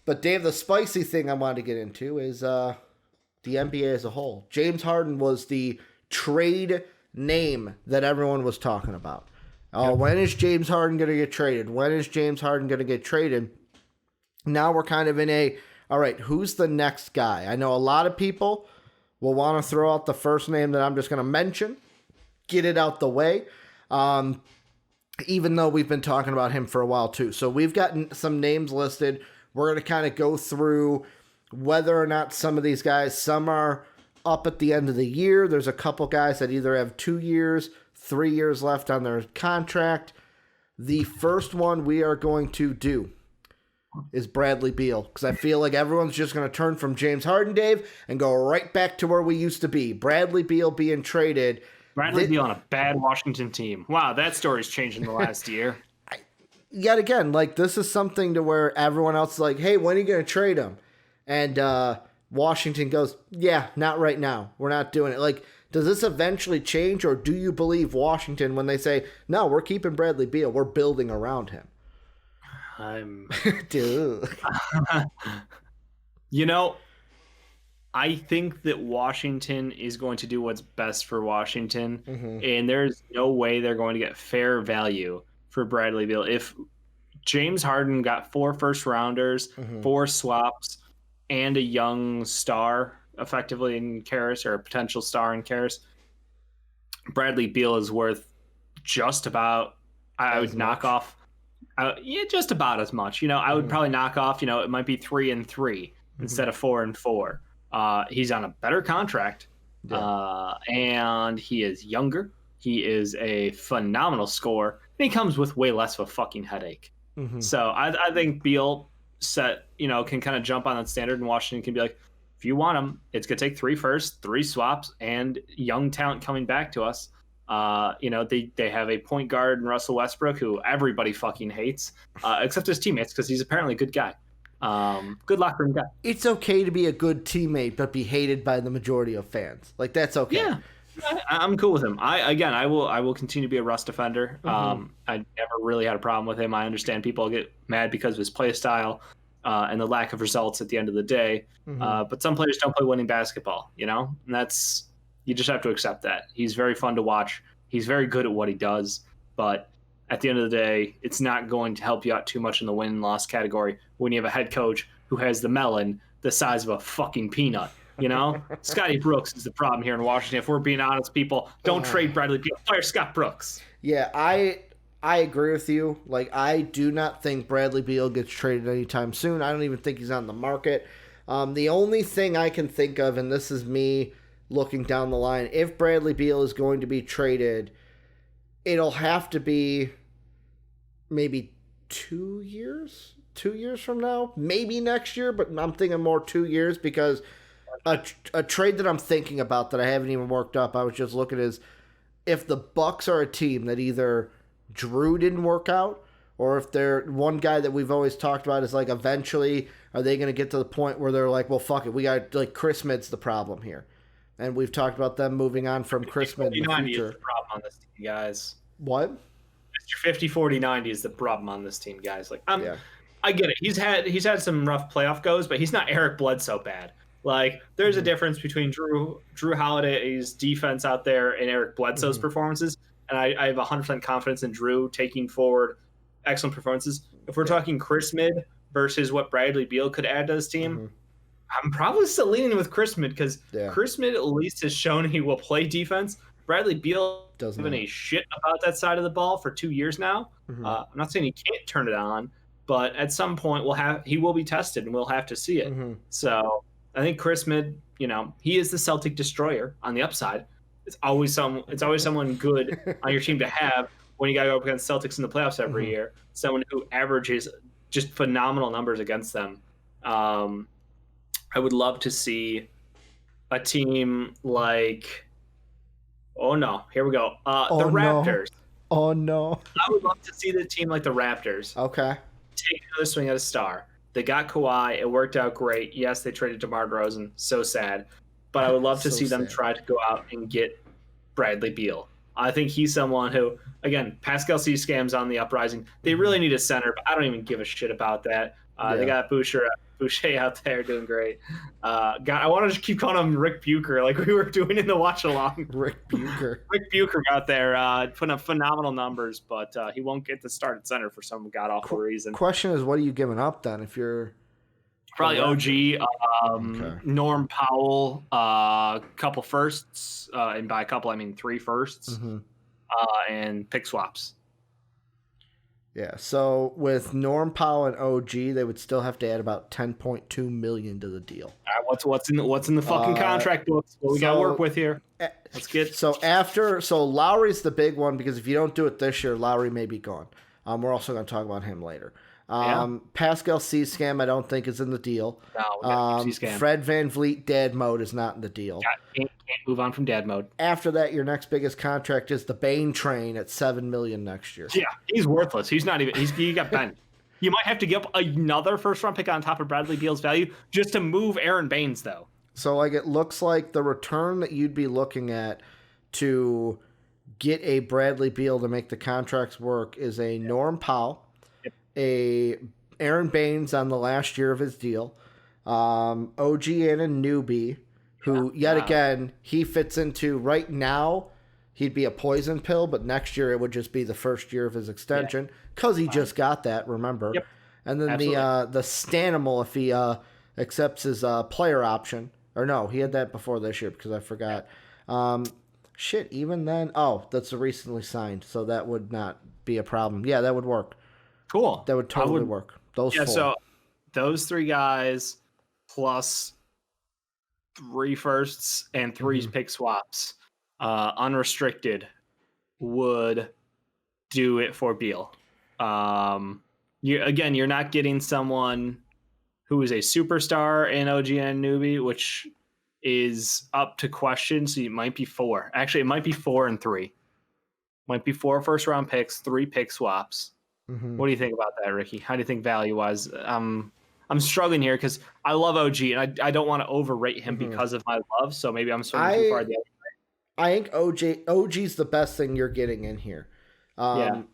But Dave, the spicy thing I wanted to get into is the NBA as a whole. James Harden was the trade name that everyone was talking about. Oh, Yep. when is James Harden going to get traded? When is James Harden going to get traded? Now we're kind of in all right, who's the next guy? I know a lot of people will want to throw out the first name that I'm just going to mention, get it out the way, even though we've been talking about him for a while too. So we've got some names listed. We're going to kind of go through whether or not some of these guys, some are up at the end of the year. There's a couple guys that either have 2 years, 3 years left on their contract. The first one we are going to do is Bradley Beal, because I feel like everyone's just going to turn from James Harden, Dave, and go right back to where we used to be. Bradley Beal being traded. Bradley Beal on a bad Washington team. Wow, that story's changed in the last year. Yet again, like, this is something to where everyone else is like, hey, when are you going to trade him? And Washington goes, yeah, not right now. We're not doing it. Like, does this eventually change, or do you believe Washington when they say, no, we're keeping Bradley Beal, we're building around him? Dude. You know, I think that Washington is going to do what's best for Washington, and there's no way they're going to get fair value for Bradley Beal. If James Harden got 4 first-rounders, 4 swaps, and a young star, effectively, in Karras, or a potential star in Karras, Bradley Beal is worth just about, I would knock off, just about as much. You know, I would probably knock off, you know, it might be 3 and 3 instead of 4 and 4. He's on a better contract, and he is younger. He is a phenomenal scorer, and he comes with way less of a fucking headache. So I think Beal can kind of jump on that standard, and Washington can be like, if you want him, it's going to take 3 firsts, 3 swaps, and young talent coming back to us. They have a point guard in Russell Westbrook, who everybody fucking hates, except his teammates, because he's apparently a good guy. Good locker room guy. It's okay to be a good teammate, but be hated by the majority of fans. Like, that's okay. Yeah, I'm cool with him. I will continue to be a Russ defender. I never really had a problem with him. I understand people get mad because of his play style and the lack of results at the end of the day. But some players don't play winning basketball, you know, and you just have to accept that. He's very fun to watch. He's very good at what he does, but at the end of the day, it's not going to help you out too much in the win-loss category when you have a head coach who has the melon the size of a fucking peanut. You know, Scotty Brooks is the problem here in Washington. If we're being honest, people, don't trade Bradley Beal. Fire Scott Brooks. Yeah, I agree with you. Like, I do not think Bradley Beal gets traded anytime soon. I don't even think he's on the market. The only thing I can think of, and this is me looking down the line, if Bradley Beal is going to be traded, it'll have to be maybe 2 years? 2 years from now? Maybe next year, but I'm thinking more 2 years, because a trade that I'm thinking about that I haven't even worked up, I was just looking, is if the Bucks are a team that either Drew didn't work out, or if they're one guy that we've always talked about is like, eventually are they going to get to the point where they're like, well, fuck it, we got, like, Chris Midd's the problem here. And we've talked about them moving on from Chris Midd in the future. Is the problem on this team, guys. What? Mr. 50-40-90 is the problem on this team, guys. Like, I get it. He's had some rough playoff goes, but he's not Eric Bledsoe bad. Like, there's a difference between Drew Holiday's defense out there and Eric Bledsoe's performances, and I have 100% confidence in Drew taking forward excellent performances. If we're talking Chris Midd versus what Bradley Beal could add to this team, I'm probably still leaning with Chris Midd, because Chris Midd at least has shown he will play defense. Bradley Beal doesn't have any shit about that side of the ball for 2 years now. I'm not saying he can't turn it on, but at some point he will be tested, and we'll have to see it. So I think Chris Midd, he is the Celtic destroyer on the upside. It's always someone good on your team to have when you got to go up against Celtics in the playoffs every year. Someone who averages just phenomenal numbers against them. I would love to see a team like, oh no, here we go. The Raptors. Oh no. I would love to see the team like the Raptors. Okay. Take another swing at a star. They got Kawhi. It worked out great. Yes, they traded DeMar DeRozan. So sad. But I would love to see them try to go out and get Bradley Beal. I think he's someone who, again, Pascal Siakam's on the uprising. They really need a center, but I don't even give a shit about that. They got Boucher out there doing great. I want to just keep calling him Rick Bucher like we were doing in the watch along. Rick Bucher. Rick Bucher out there putting up phenomenal numbers, but he won't get to start at center for some god awful reason. Question is, what are you giving up then if you're probably OG, Norm Powell, couple firsts, and by a couple I mean 3 firsts, and pick swaps. Yeah, so with Norm Powell and OG, they would still have to add about $10.2 million to the deal. What's in the fucking contract books? What we got to work with here? Let's get so Lowry's the big one because if you don't do it this year, Lowry may be gone. We're also going to talk about him later. Pascal Siakam, I don't think is in the deal. No, Fred VanVleet dad mode is not in the deal. Can't move on from dad mode. After that, your next biggest contract is the Bane train at $7 million next year. Yeah, he's worthless. He's not even. He got bent. You might have to give up another first-round pick on top of Bradley Beal's value just to move Aaron Baines, though. So, it looks like the return that you'd be looking at to get a Bradley Beal to make the contracts work is a Norm Powell, a Aaron Baines on the last year of his deal, OG and a newbie, who again he fits into right now. He'd be a poison pill, but next year it would just be the first year of his extension because he just got that. Remember, and then the Stanimal if he accepts his player option, or no, he had that before this year because I forgot. Even then, that's a recently signed, so that would not be a problem. Yeah, that would work. Cool. That would totally work. Those 4. So those 3 guys plus 3 firsts and 3 pick swaps, unrestricted, would do it for Beal. You're not getting someone who is a superstar in OG and newbie, which is up to question. So it might be 4. Actually, it might be 4 and 3. Might be 4 first-round picks, 3 pick swaps. What do you think about that, Ricky? How do you think value-wise? I'm struggling here because I love OG, and I don't want to overrate him because of my love, so maybe I'm swinging too far the other way. I think OG's the best thing you're getting in here. Norm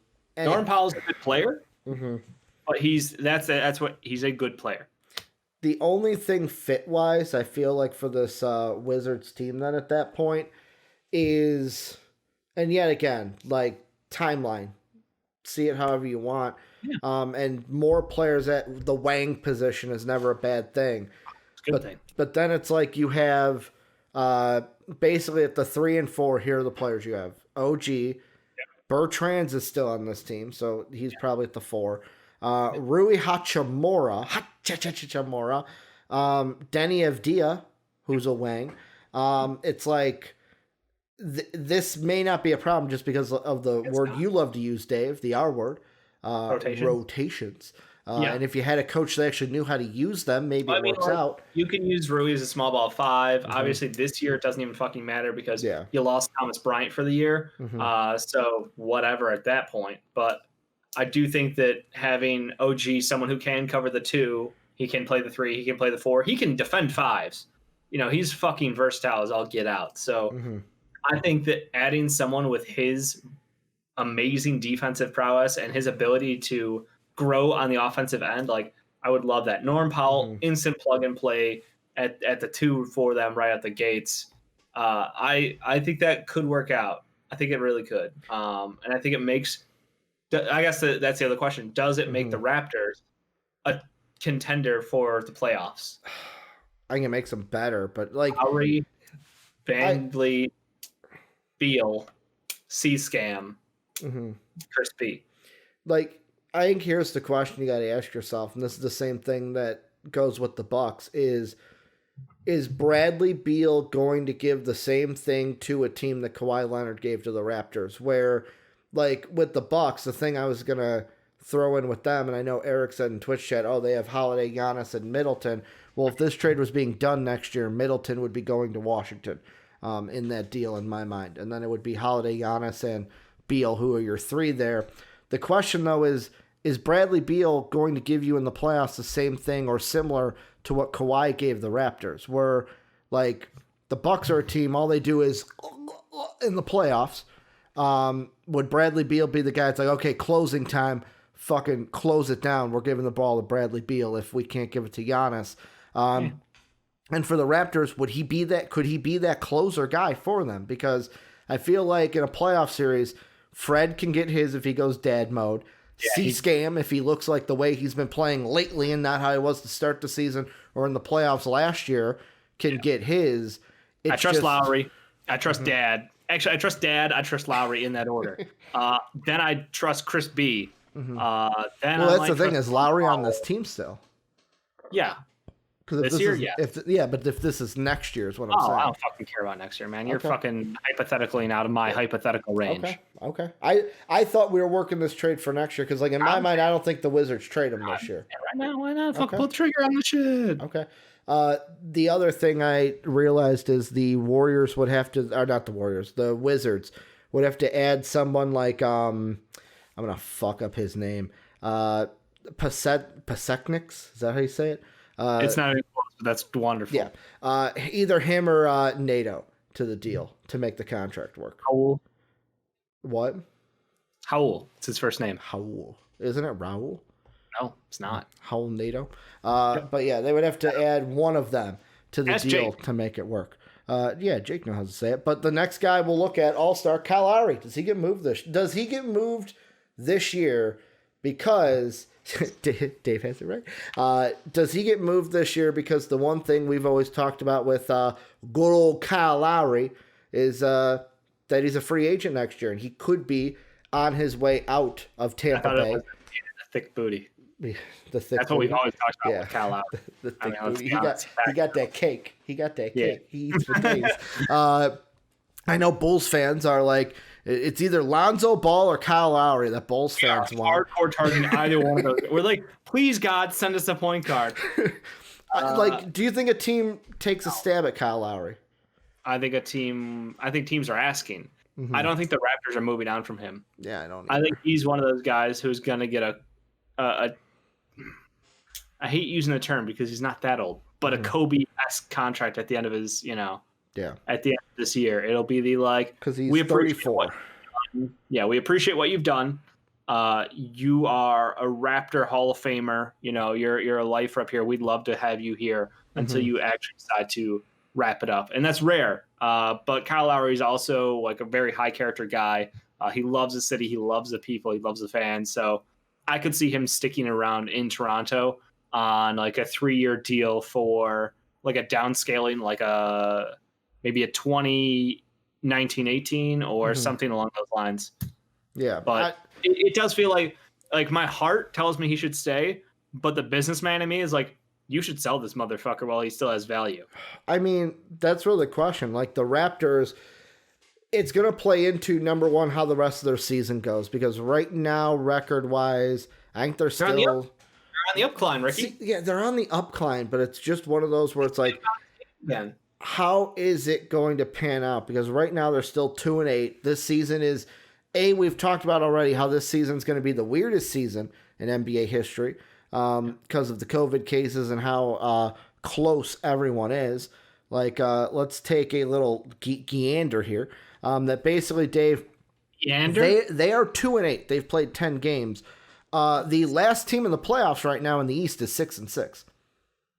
Powell's a good player, but he's a good player. The only thing fit-wise, I feel like for this Wizards team then at that point is, and yet again, timeline. See it however you want. And more players at the wing position is never a bad thing. But then it's like you have basically at the 3 and 4, here are the players you have. OG. Bertrands is still on this team, so he's probably at the 4. Rui Hachimura. Denny Avdia, who's a wing. It's like... this may not be a problem just because of the word you love to use, Dave, the R word, rotations. And if you had a coach that actually knew how to use them, maybe it works out. You can use Rui as a small ball 5. Obviously, this year it doesn't even fucking matter because you lost Thomas Bryant for the year. So whatever at that point. But I do think that having OG, someone who can cover the 2, he can play the 3, he can play the 4, he can defend 5s. He's fucking versatile as all get out. So... I think that adding someone with his amazing defensive prowess and his ability to grow on the offensive end, I would love that. Norm Powell, instant plug and play at the 2 for them right at the gates. I think that could work out. I think it really could. And I think it makes, I guess that's the other question. Does it make the Raptors a contender for the playoffs? I think it makes them better, but Lowry, VanVleet, Beal, C-Scam, Crispy. I think here's the question you got to ask yourself, and this is the same thing that goes with the Bucks, is Bradley Beal going to give the same thing to a team that Kawhi Leonard gave to the Raptors? Where, with the Bucks, the thing I was going to throw in with them, and I know Eric said in Twitch chat, they have Holiday, Giannis, and Middleton. Well, if this trade was being done next year, Middleton would be going to Washington. In that deal in my mind. And then it would be Holiday, Giannis, and Beal, who are your 3 there. The question, though, is Bradley Beal going to give you in the playoffs the same thing or similar to what Kawhi gave the Raptors? Where, the Bucks are a team, all they do is in the playoffs. Would Bradley Beal be the guy that's okay, closing time, fucking close it down. We're giving the ball to Bradley Beal if we can't give it to Giannis. And for the Raptors, would he be that? Could he be that closer guy for them? Because I feel like in a playoff series, Fred can get his if he goes dad mode. C-Scam if he looks like the way he's been playing lately and not how he was to start the season or in the playoffs last year can get his. I trust Lowry. I trust Dad. Actually, I trust Dad. I trust Lowry in that order. Then I trust Chris B. Then that's the thing. Is Lowry on this team still? Yeah. This year, but if this is next year, is what I'm saying. I don't fucking care about next year, man. You're fucking hypothetically out of my hypothetical range. Okay. I thought we were working this trade for next year because, like, in my mind, I don't think the Wizards trade him this year. Right now, why not? Fuck, pull the trigger on the shit. Okay. The other thing I realized is the Warriors would have to, or not the Warriors, the Wizards would have to add someone like, I'm going to fuck up his name. Pasekniks? Is that how you say it? It's not even close, but that's wonderful. Yeah. Either him or NATO to the deal to make the contract work. Raul. What? Raul. It's his first name. Raul. Isn't it Raul? No, it's not. Raul NATO. But yeah, they would have to add one of them to the deal Jake. to make it work. Jake knows how to say it. But the next guy we'll look at, All-Star, Kyle Lowry. Does he get moved Does he get moved this year because... Dave has it right. Does he get moved this year because the one thing we've always talked about with good old Kyle Lowry is that he's a free agent next year and he could be on his way out of Tampa Bay. The thick booty. That's what we've always talked about with Kyle Lowry. The thick booty. He got that cake. He eats for days. I know Bulls fans are like, it's either Lonzo Ball or Kyle Lowry that Bulls fans want. Hardcore targeting either one of those. We're like, please God, send us a point guard. Do you think a team takes a stab at Kyle Lowry? I think teams are asking. I don't think the Raptors are moving on from him. Yeah, I don't. I think he's one of those guys who's gonna get a I hate using the term because he's not that old, but a Kobe-esque contract at the end of his, at the end of this year. It'll be the because he's 34. We appreciate what you've done. You are a Raptor Hall of Famer. You're a lifer up here. We'd love to have you here until you actually decide to wrap it up, and that's rare. But Kyle Lowry is also like a very high character guy. He loves the city. He loves the people. He loves the fans. So I could see him sticking around in Toronto on like a 3-year deal for like a downscaling, like maybe a 2019-18 or something along those lines. Yeah. But it does feel like my heart tells me he should stay, but the businessman in me is like, you should sell this motherfucker while he still has value. I mean, that's really the question. Like the Raptors, it's going to play into, number one, how the rest of their season goes. Because right now, record-wise, I think they're still... They're on the upcline, Ricky. Yeah, they're on the upcline, but it's just one of those where it's like... How is it going to pan out? Because right now they're still 2-8. This season is we've talked about already how this season's going to be the weirdest season in NBA history because of the COVID cases and how close everyone is. Like, let's take a little gander here. That basically, Dave, they are 2-8. They've played 10 games. The last team in the playoffs right now in the East is 6-6.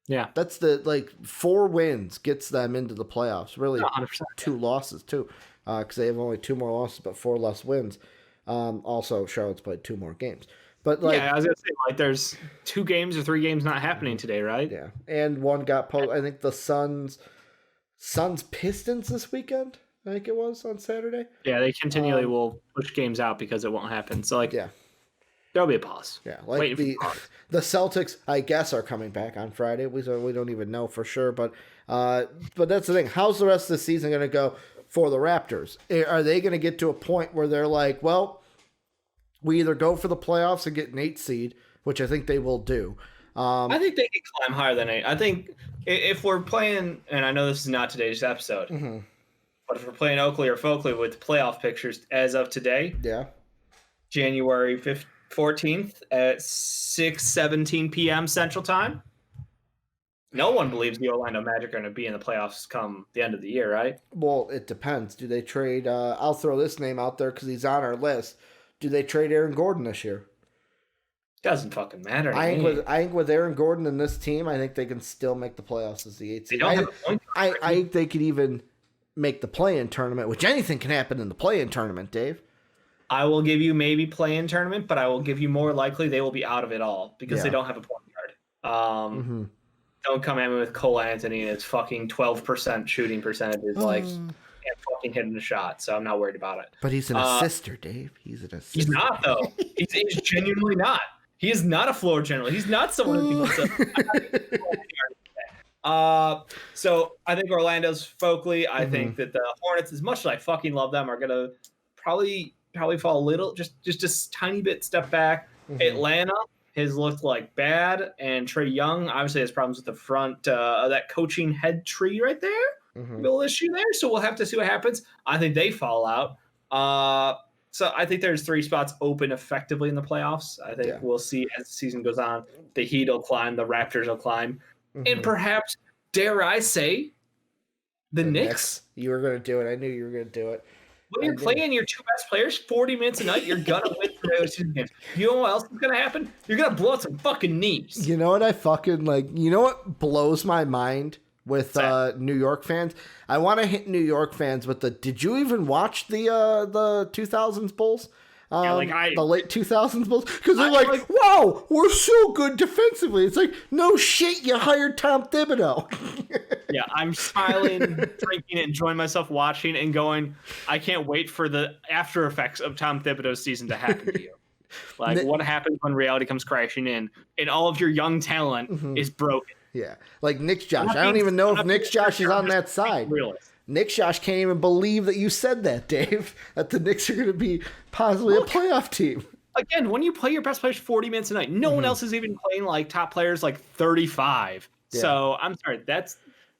Yeah, that's the 4 wins gets them into the playoffs. Really, 100%, 2 losses too, because they have only 2 more losses but 4 less wins. Also, Charlotte's played 2 more games. But I was gonna say there's 2 games or 3 games not happening today, right? Yeah, and one got posted. I think the Suns Pistons this weekend. I think it was on Saturday. Yeah, they continually will push games out because it won't happen. So there'll be a pause. Yeah, like the Celtics, I guess, are coming back on Friday. We don't even know for sure, but that's the thing. How's the rest of the season going to go for the Raptors? Are they going to get to a point where they're like, well, we either go for the playoffs and get an 8 seed, which I think they will do. I think they can climb higher than 8. I think if we're playing, and I know this is not today's episode, but if we're playing Oakley or Folkley with playoff pictures as of today, January 14th at 6:17 p.m. Central Time, no one believes the Orlando Magic are going to be in the playoffs come the end of the year, right? Well, it depends. Do they trade? I'll throw this name out there because he's on our list. Do they trade Aaron Gordon this year? Doesn't fucking matter. I think with Aaron Gordon and this team, I think they can still make the playoffs as the 8th seed. I think they could even make the play-in tournament, which anything can happen in the play-in tournament, Dave. I will give you maybe play-in tournament, but I will give you more likely they will be out of it all because they don't have a point guard. Don't come at me with Cole Anthony and his fucking 12% shooting percentages. Can't fucking hit in a shot, so I'm not worried about it. But he's an assister, Dave. He's an assister. He's not, though. He's genuinely not. He is not a floor general. He's not someone who people say. So I think Orlando's Folkley. I think that the Hornets, as much as I fucking love them, are gonna probably fall a little, just a tiny bit step back. Atlanta has looked like bad, and Trae Young obviously has problems with the front of that coaching head tree right there. Little issue there. So we'll have to see what happens. I think they fall out. So I think there's 3 spots open effectively in the playoffs. I think we'll see as the season goes on. The Heat will climb, the Raptors will climb, and perhaps, dare I say, the Knicks. You were going to do it. I knew you were going to do it. When you're playing your 2 best players 40 minutes a night, you're going to win for regular season games. You know what else is going to happen? You're going to blow out some fucking knees. You know what I fucking like? You know what blows my mind with New York fans? I want to hit New York fans with did you even watch the 2000s Bulls? The late 2000s Bulls? Because they're like, wow, we're so good defensively. It's like, no shit, you hired Tom Thibodeau. Yeah, I'm smiling, drinking, enjoying myself watching and going, I can't wait for the after effects of Tom Thibodeau's season to happen to you. What happens when reality comes crashing in and all of your young talent is broken. Yeah, like Nick's Josh. I don't even know if Nick's Josh is on that side. Nick's Josh can't even believe that you said that, Dave, that the Knicks are going to be possibly a playoff team. Again, when you play your best players 40 minutes a night, no one else is even playing like top players like 35. Yeah. So I'm sorry, that's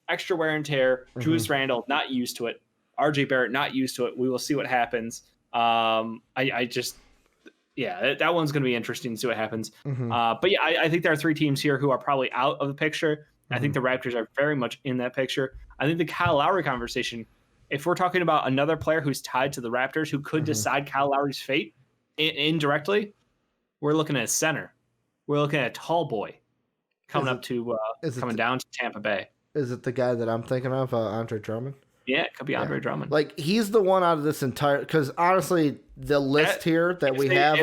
extra wear and tear. Julius Randle, not used to it. RJ Barrett, not used to it. We will see what happens. That one's going to be interesting to see what happens. But yeah, I think there are 3 teams here who are probably out of the picture. I think the Raptors are very much in that picture. I think the Kyle Lowry conversation, if we're talking about another player who's tied to the Raptors who could decide Kyle Lowry's fate indirectly, we're looking at a center. We're looking at a tall boy coming down to Tampa Bay. Is it the guy that I'm thinking of, Andre Drummond? Yeah, it could be Andre Drummond. Like, he's the one out of this entire... Because, honestly, the list here that we have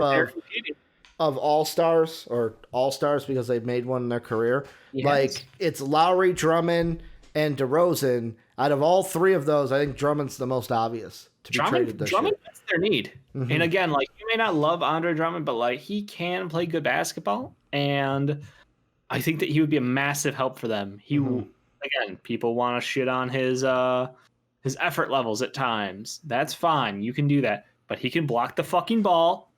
of all-stars, or all-stars because they've made one in their career, it's Lowry, Drummond, and DeRozan. Out of all 3 of those, I think Drummond's the most obvious to be traded this year. Drummond, that's their need. And again, you may not love Andre Drummond, but, he can play good basketball, and I think that he would be a massive help for them. He again, people want to shit on his effort levels at times. That's fine. You can do that. But he can block the fucking ball.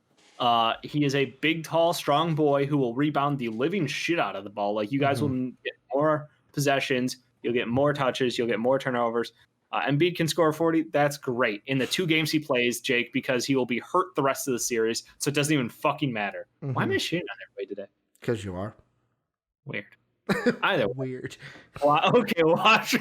He is a big, tall, strong boy who will rebound the living shit out of the ball. You guys will get more possessions. You'll get more touches. You'll get more turnovers. Embiid can score 40. That's great. In the 2 games he plays, Jake, because he will be hurt the rest of the series, so it doesn't even fucking matter. Why am I shitting on everybody today? Because you are. Weird. Either weird. Okay, watch.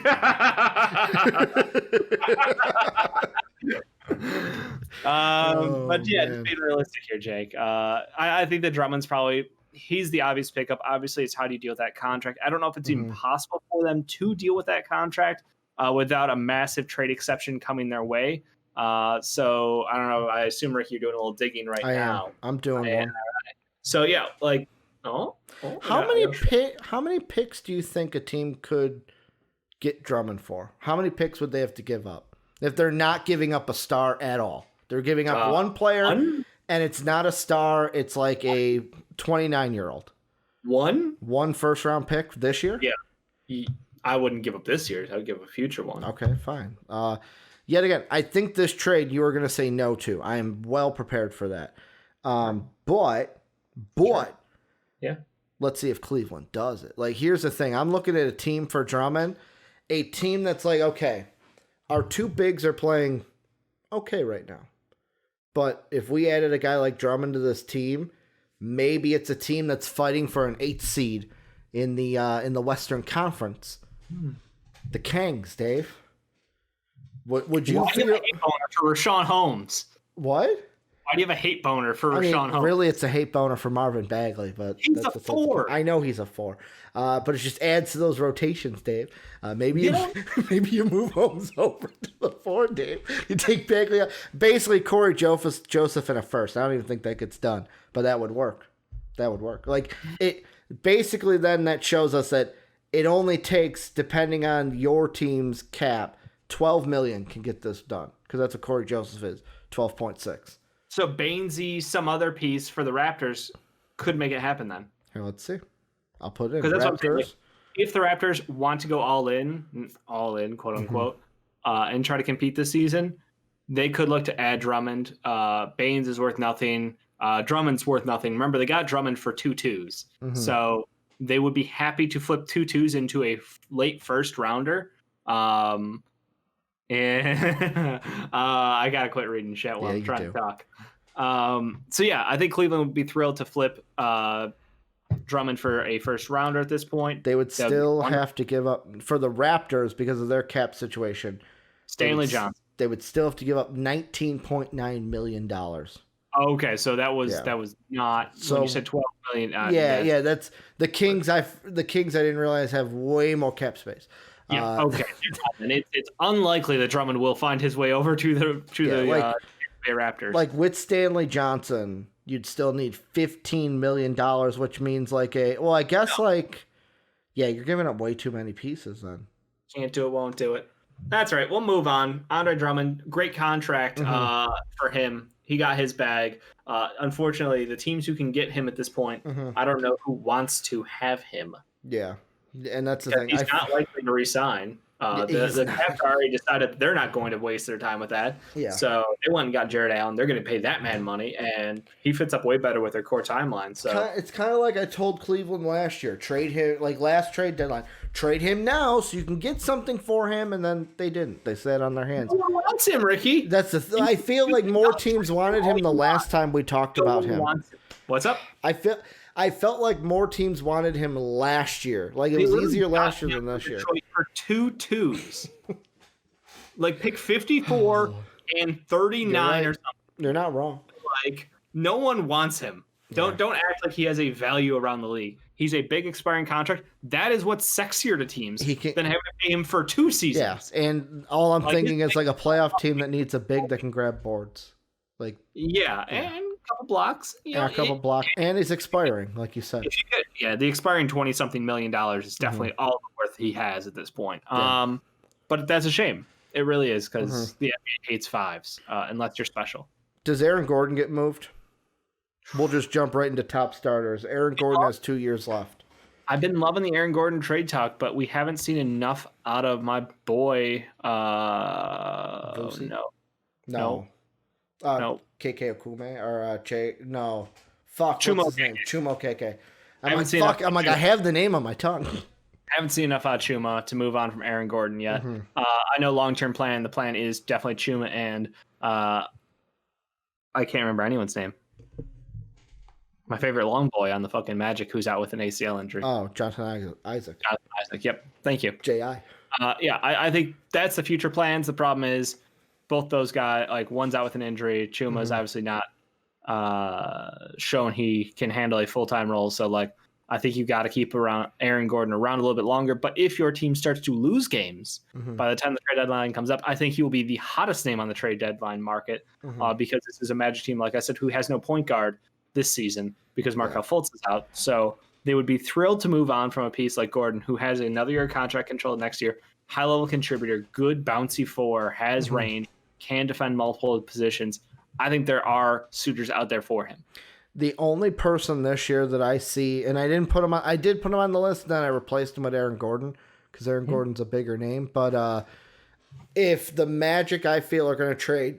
But yeah, to be realistic here, Jake, I think that Drummond's he's the obvious pickup. Obviously, it's how do you deal with that contract. I don't know if it's even possible for them to deal with that contract without a massive trade exception coming their way. So I don't know. I assume, Rick, you're doing a little digging now. I'm doing one. So yeah, how many picks do you think a team could get Drummond for? How many picks would they have to give up if they're not giving up a star at all? They're giving up one player, and it's not a star. It's like a 29-year-old. One first-round pick this year? Yeah. I wouldn't give up this year. I would give a future one. Okay, fine. Yet again, I think this trade you are going to say no to. I am well prepared for that. But yeah, let's see if Cleveland does it. Here's the thing. I'm looking at a team for Drummond, a team that's okay, our 2 bigs are playing okay right now. But if we added a guy like Drummond to this team, maybe it's a team that's fighting for an 8th seed in the Western Conference. The Kangs, Dave. What would you feel? For Rashawn Holmes. What? Why do you have a hate boner for I mean, Rashawn Holmes? really, it's a hate boner for Marvin Bagley, but He's that's a beside the point. 4. I know he's a 4, but it just adds to those rotations, Dave. Maybe Yeah. maybe you move Holmes over to the 4, Dave. You take Bagley out. Basically, Corey Joseph in a first. I don't even think that gets done, but that would work. That would work. Like it. Basically, then that shows us that it only takes, depending on your team's cap, $12 million can get this done, because that's what Corey Joseph is, 12.6. So Bainesy, some other piece for the Raptors could make it happen then. Here, let's see. I'll put it in. Because that's what I'm saying. Raptors. Like, if the Raptors want to go all in, quote unquote, and try to compete this season, they could look to add Drummond. Baines is worth nothing. Drummond's worth nothing. Remember, they got Drummond for 2 2s. So they would be happy to flip 2 2s into a late first rounder. And I got to quit reading shit while I'm trying to talk. So, yeah, I think Cleveland would be thrilled to flip Drummond for a first rounder at this point. They would still have to give up, for the Raptors, because of their cap situation, Stanley Johnson. They would still have to give up $19.9 million. Okay, so that was not, so when you said 12 million. That's the Kings. I didn't realize have way more cap space. Yeah, okay. And it's unlikely that Drummond will find his way over to the Raptors. Like with Stanley Johnson, you'd still need $15 million, which means you're giving up way too many pieces then. Can't do it, won't do it. That's right. We'll move on. Andre Drummond, great contract for him. He got his bag. Unfortunately, the teams who can get him at this point, I don't know who wants to have him. Yeah, and that's the thing. He's not likely to resign. The Caps already decided that they're not going to waste their time with that. Yeah. So they went and got Jared Allen. They're going to pay that man money, and he fits up way better with their core timeline. So it's kind of like I told Cleveland last year, trade him, like last trade deadline, trade him now so you can get something for him, and then they didn't. They sat on their hands. No one wants him, Ricky. That's I feel like more teams wanted him the last time we talked about him. What's up? I felt like more teams wanted him last year. Like, it was easier last year than this year. For 2 2s. Like, pick 54 and 39 or something. You're not wrong. Like, no one wants him. Don't act like he has a value around the league. He's a big expiring contract. That is what's sexier to teams than having to pay him for 2 seasons. Yeah, and all I'm thinking is like a playoff team that needs a big that can grab boards. And a couple blocks. And he's expiring, like you said. The expiring $20-something million is definitely all the worth he has at this point. Yeah. But that's a shame. It really is, because the NBA hates 5s unless you're special. Does Aaron Gordon get moved? We'll just jump right into top starters. Aaron Gordon has 2 years left. I've been loving the Aaron Gordon trade talk, but we haven't seen enough out of my boy. No. KK Okume or Che? No, fuck. Chumo what's his name? Chumo KK. I have the name on my tongue. I haven't seen enough out of Chuma to move on from Aaron Gordon yet. I know long-term plan. The plan is definitely Chuma and I can't remember anyone's name. My favorite long boy on the fucking Magic, who's out with an ACL injury. Oh, Jonathan Isaac. Jonathan Isaac. Yep. Thank you. J.I. I think that's the future plans. The problem is, both those guys, like, one's out with an injury. Chuma's obviously not shown he can handle a full-time role. So, like, I think you got to keep Aaron Gordon around a little bit longer. But if your team starts to lose games by the time the trade deadline comes up, I think he will be the hottest name on the trade deadline market because this is a Magic team, like I said, who has no point guard this season because Markelle Fultz is out. So they would be thrilled to move on from a piece like Gordon, who has another year of contract control next year, high-level contributor, good bouncy 4, has range, can defend multiple positions. I think there are suitors out there for him. The only person this year that I see, and I did put him on the list, and then I replaced him with Aaron Gordon because Aaron Gordon's a bigger name. But if the Magic, I feel, are going to trade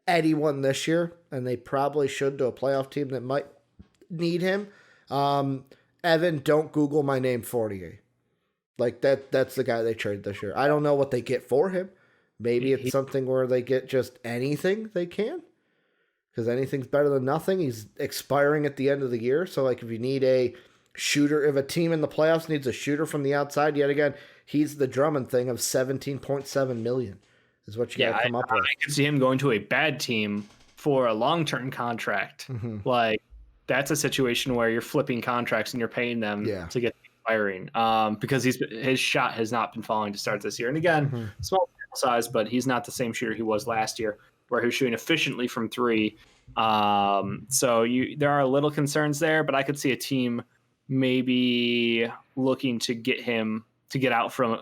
anyone this year, and they probably should, to a playoff team that might need him, Evan, don't Google my name 48. Like, that's the guy they trade this year. I don't know what they get for him. Maybe it's something where they get just anything they can, because anything's better than nothing. He's expiring at the end of the year. So, like, if you need a shooter, if a team in the playoffs needs a shooter from the outside, yet again, he's the Drummond thing of $17.7 million is what you got to come up with. I can see him going to a bad team for a long-term contract, like that's a situation where you're flipping contracts and you're paying them to get expiring, because his shot has not been falling to start this year. And again, small size, but he's not the same shooter he was last year, where he was shooting efficiently from three. So there are little concerns there, but I could see a team maybe looking to get him to get out from.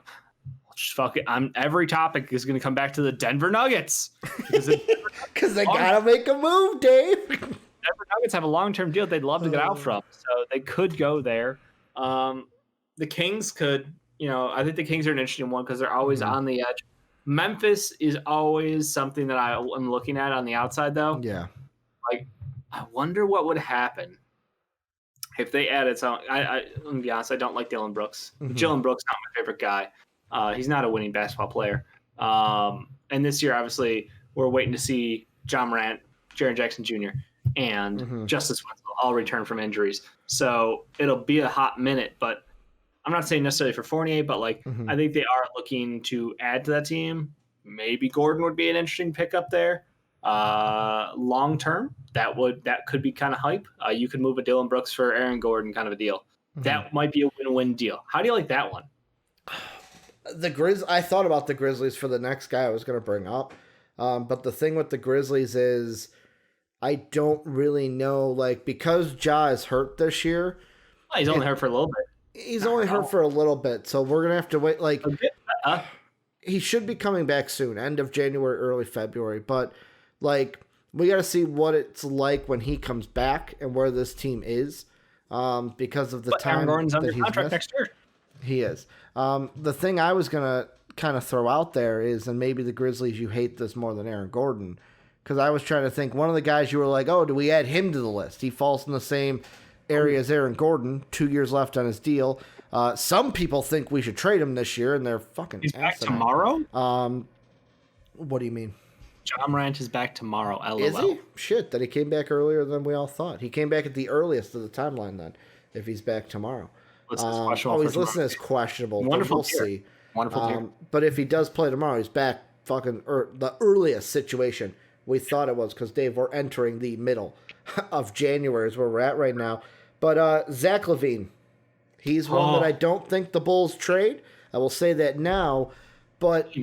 Fuck it. Every topic is going to come back to the Denver Nuggets because they gotta make a move, Dave. Denver Nuggets have a long-term deal they'd love to get out from, so they could go there. The Kings could, I think the Kings are an interesting one because they're always on the edge. Memphis is always something that I'm looking at on the outside, though. Yeah. Like, I wonder what would happen if they added some. Let me be honest, I don't like Dillon Brooks. Dillon Brooks is not my favorite guy. He's not a winning basketball player. And this year, obviously, we're waiting to see John Morant, Jaren Jackson Jr., and Justice Winslow all return from injuries. So it'll be a hot minute, but I'm not saying necessarily for Fournier, but I think they are looking to add to that team. Maybe Gordon would be an interesting pickup there. Long term, that could be kind of hype. You could move a Dillon Brooks for Aaron Gordon kind of a deal. That might be a win-win deal. How do you like that one? I thought about the Grizzlies for the next guy I was going to bring up. But the thing with the Grizzlies is I don't really know, because Ja is hurt this year. Oh, he's only hurt for a little bit. He's only hurt for a little bit, so we're going to have to wait. He should be coming back soon, end of January, early February. But, we got to see what it's like when he comes back and where this team is because of the time Aaron Gordon's under that contract next year. He is. The thing I was going to kind of throw out there is, and maybe the Grizzlies, you hate this more than Aaron Gordon, because I was trying to think, one of the guys you were like, oh, do we add him to the list? He falls in the same area as Aaron Gordon, 2 years left on his deal. Some people think we should trade him this year, and they're fucking He's back tomorrow? What do you mean? John Morant is back tomorrow, LOL. Is he? Shit, that he came back earlier than we all thought. He came back at the earliest of the timeline then, if he's back tomorrow. He's listed as questionable. Wonderful. We'll see. Wonderful. But if he does play tomorrow, he's back the earliest situation we thought it was, because, Dave, we're entering the middle of January is where we're at right now. But Zach LaVine, he's one that I don't think the Bulls trade. I will say that now. But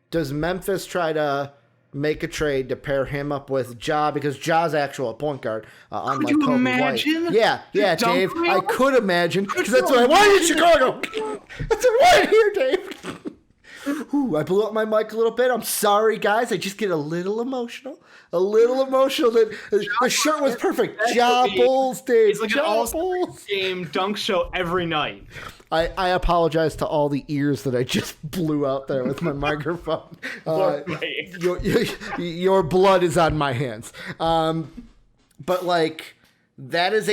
does Memphis try to make a trade to pair him up with Ja, because Ja's actual point guard, unlike Could you Kobe imagine? White. Yeah, Dave. I could imagine, because that's what I wanted in Chicago. That's what I wanted here, Dave. Ooh, I blew up my mic a little bit. I'm sorry, guys. I just get a little emotional. The shirt was perfect. Ja Bulls, Dave. It's like an all-star game dunk show every night. I apologize to all the ears that I just blew out there with my microphone. Your blood is on my hands. But that is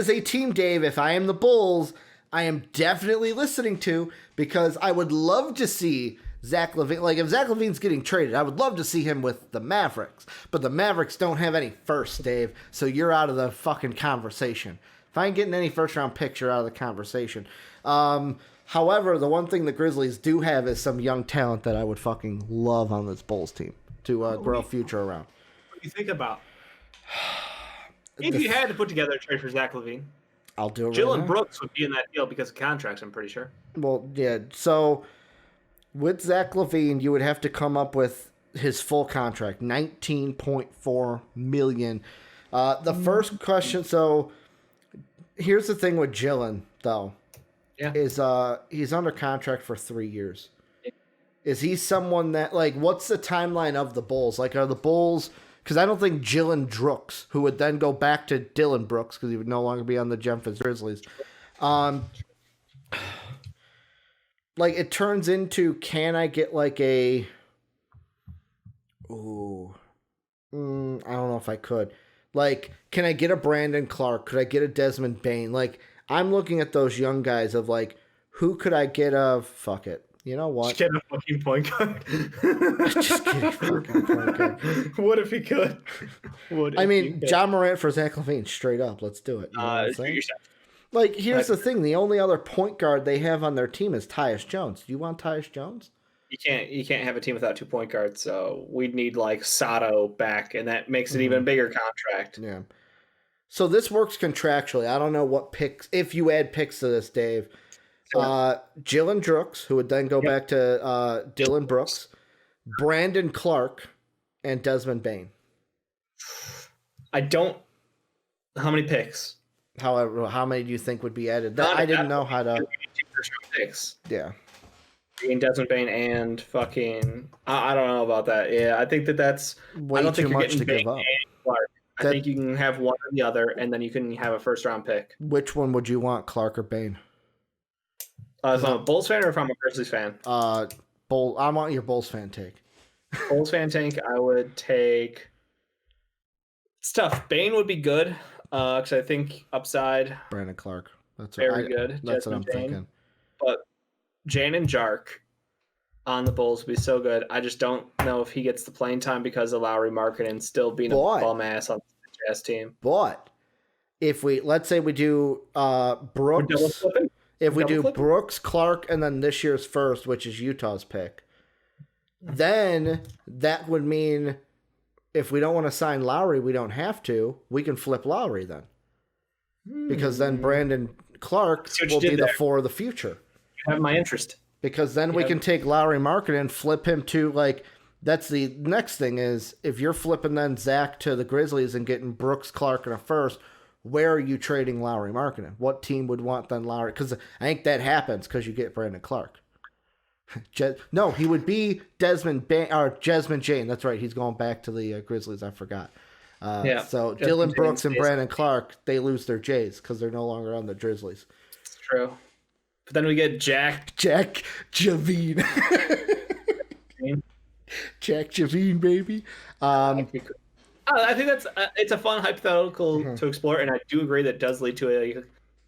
a team, Dave. If I am the Bulls, I am definitely listening to, because I would love to see Zach LaVine. If Zach LaVine's getting traded, I would love to see him with the Mavericks. But the Mavericks don't have any firsts, Dave, so you're out of the fucking conversation. If I ain't getting any first-round picks, you're out of the conversation. However, the one thing the Grizzlies do have is some young talent that I would fucking love on this Bulls team to grow a future around. What do you think about? If you had to put together a trade for Zach LaVine, I'll do it. Dillon Brooks would be in that deal because of contracts, I'm pretty sure. Well, yeah. So with Zach LaVine, you would have to come up with his full contract, $19.4 million. The first question. So here's the thing with Dillon, though. Yeah. Is he's under contract for 3 years. Is he someone that, what's the timeline of the Bulls? Are the Bulls... Because I don't think Dillon Brooks, who would then go back to Dillon Brooks, because he would no longer be on the Memphis Grizzlies. It turns into, can I get a... Ooh. I don't know if I could. Can I get a Brandon Clark? Could I get a Desmond Bain? I'm looking at those young guys of, who could I get of... Fuck it. You know what? Just get a fucking point guard. Just get a fucking point guard. What if he could? John Morant for Zach LaVine, straight up. Let's do it. You know what I'm saying? Here's the thing. The only other point guard they have on their team is Tyus Jones. Do you want Tyus Jones? You can't have a team without 2 point guards, so we'd need like Sato back, and that makes it even bigger contract. Yeah. So this works contractually. I don't know what picks, if you add picks to this, Dave. Jalen Brooks, who would then go back to Dylan Brooks, Brandon Clark, and Desmond Bane. I don't. How many picks? However, how many do you think would be added? I didn't know how to. 2 first-round picks. Yeah. Desmond Bane and fucking. I don't know about that. Yeah, I think that's way I don't too think you're much getting to Bane give up. and Clark. I think you can have one or the other, and then you can have a first-round pick. Which one would you want, Clark or Bane? If I'm a Bulls fan or if I'm a Grizzlies fan? I want your Bulls fan take. Bulls fan tank, I would take. It's tough. Bane would be good because I think upside. Brandon Clark. That's very good. That's what I'm thinking. But Jane and Jark on the Bulls would be so good. I just don't know if he gets the playing time because of Lowry marketing still being a bum ass on the Jazz team. But if let's say we do Brooks. If we do Brooks, Clark, and then this year's first, which is Utah's pick, then that would mean if we don't want to sign Lowry, we don't have to. We can flip Lowry then. Because then Brandon Clark will be the 4 of the future. You have my interest. Because then we can take Lowry market and flip him to, like, that's the next thing is if you're flipping then Zach to the Grizzlies and getting Brooks, Clark, and a first, where are you trading Lowry marketing? What team would want then Lowry? Because I think that happens because you get Brandon Clark. No, he would be Desmond Jane. That's right. He's going back to the Grizzlies. I forgot. So Dylan Brooks and Brandon Clark, they lose their J's because they're no longer on the Grizzlies. It's true. But then we get Jack Javine. Jack Javine, baby. I think it's a fun hypothetical to explore, and I do agree that does lead to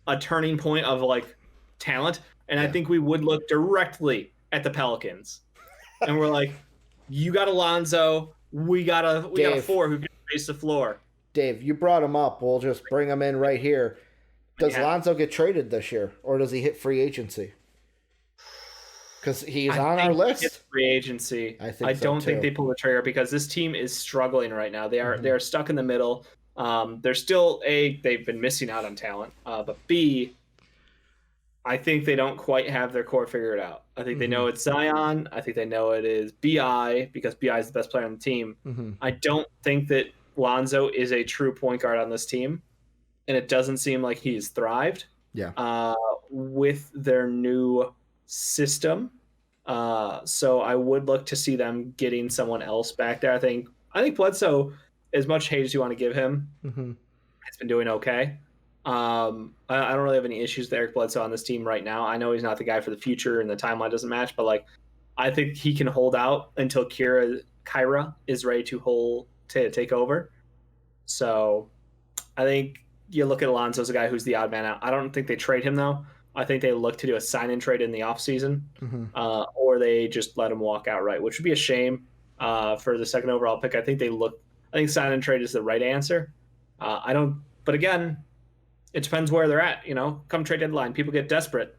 a turning point of like talent. And I think we would look directly at the Pelicans, and we're like, "You got Alonzo, we got a 4 who can face the floor." Dave, you brought him up. We'll just bring him in right here. Does Lonzo get traded this year, or does he hit free agency? Because he's on our list. Free agency. I don't think they pull the trigger because this team is struggling right now. They are stuck in the middle. They're still they've been missing out on talent. But B, I think they don't quite have their core figured out. I think they know it's Zion. I think they know it is BI because BI is the best player on the team. I don't think that Lonzo is a true point guard on this team, and it doesn't seem like he's thrived. With their new system. So I would look to see them getting someone else back there. I think Bledsoe, as much hate as you want to give him, has been doing okay. I don't really have any issues with Eric Bledsoe on this team right now. I know he's not the guy for the future and the timeline doesn't match, but like I think he can hold out until Kyra is ready to take over. So I think you look at Alonzo as a guy who's the odd man out. I don't think they trade him though. I think they look to do a sign-in trade in the offseason, or they just let him walk outright, which would be a shame for the second overall pick. I think sign-in trade is the right answer. But again, it depends where they're at. Come trade deadline, people get desperate.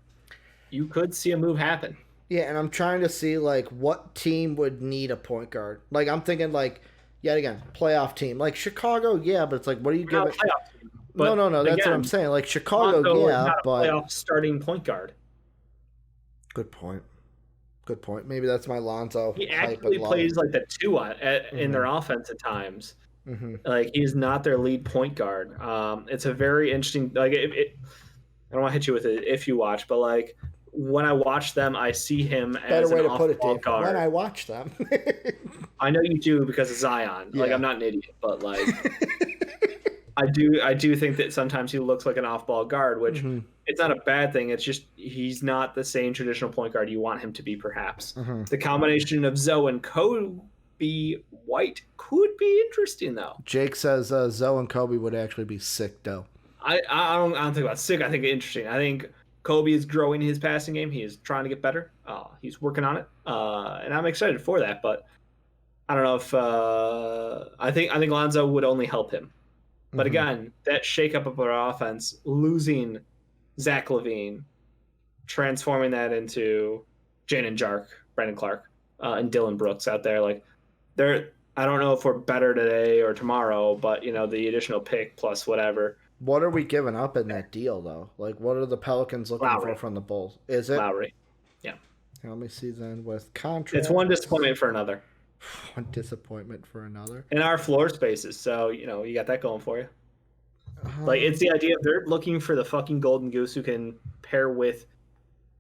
You could see a move happen. Yeah, and I'm trying to see like what team would need a point guard. Like I'm thinking like yet again playoff team like Chicago. Yeah, but it's like what do you give it? No. That's what I'm saying. Like Chicago, not but playoff starting point guard. Good point. Maybe that's my Lonzo. He actually plays like the 2 in their offense at times. Like he's not their lead point guard. It's a very interesting. Like I don't want to hit you with it if you watch, but like when I watch them, I see him as an off-ball guard. When I watch them, I know you do because of Zion. Like I'm not an idiot, but like. I do think that sometimes he looks like an off-ball guard, which it's not a bad thing. It's just he's not the same traditional point guard you want him to be, perhaps. The combination of Zoe and Kobe White could be interesting, though. Jake says Zoe and Kobe would actually be sick, though. I don't think about sick. I think interesting. I think Kobe is growing his passing game. He is trying to get better. He's working on it, and I'm excited for that. But I don't know if I think Lonzo would only help him. But again, that shakeup of our offense, losing Zach LaVine, transforming that into Jane and Jark, Brandon Clark, and Dylan Brooks out there. Like they're, I don't know if we're better today or tomorrow, but the additional pick plus whatever. What are we giving up in that deal though? Like, what are the Pelicans looking Lowry. for from the Bulls? Is it Lowry? Yeah. Let me see then with contract. It's one disappointment for another. One disappointment for another. In our floor spaces, so you got that going for you. Like it's the idea they're looking for the fucking golden goose who can pair with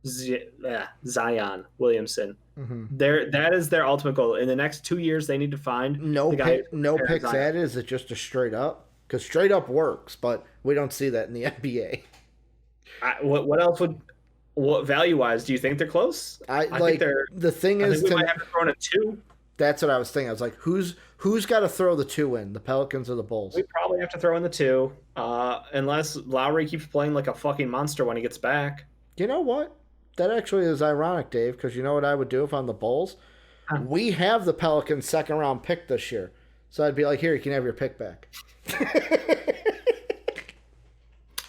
Zion Williamson. Mm-hmm. That is their ultimate goal. In the next 2 years, they need to find no picks Zion. added. Is it just a straight up? Because straight up works, but we don't see that in the NBA. What else would? What value wise do you think they're close? I think they're. The thing is, we might have to throw in a 2. That's what I was thinking. I was like, who's got to throw the 2 in? The Pelicans or the Bulls? We probably have to throw in the 2, unless Lowry keeps playing like a fucking monster when he gets back. You know what? That actually is ironic, Dave, because you know what I would do if I'm the Bulls? Huh. We have the Pelicans' second round pick this year. So I'd be like, here, you can have your pick back.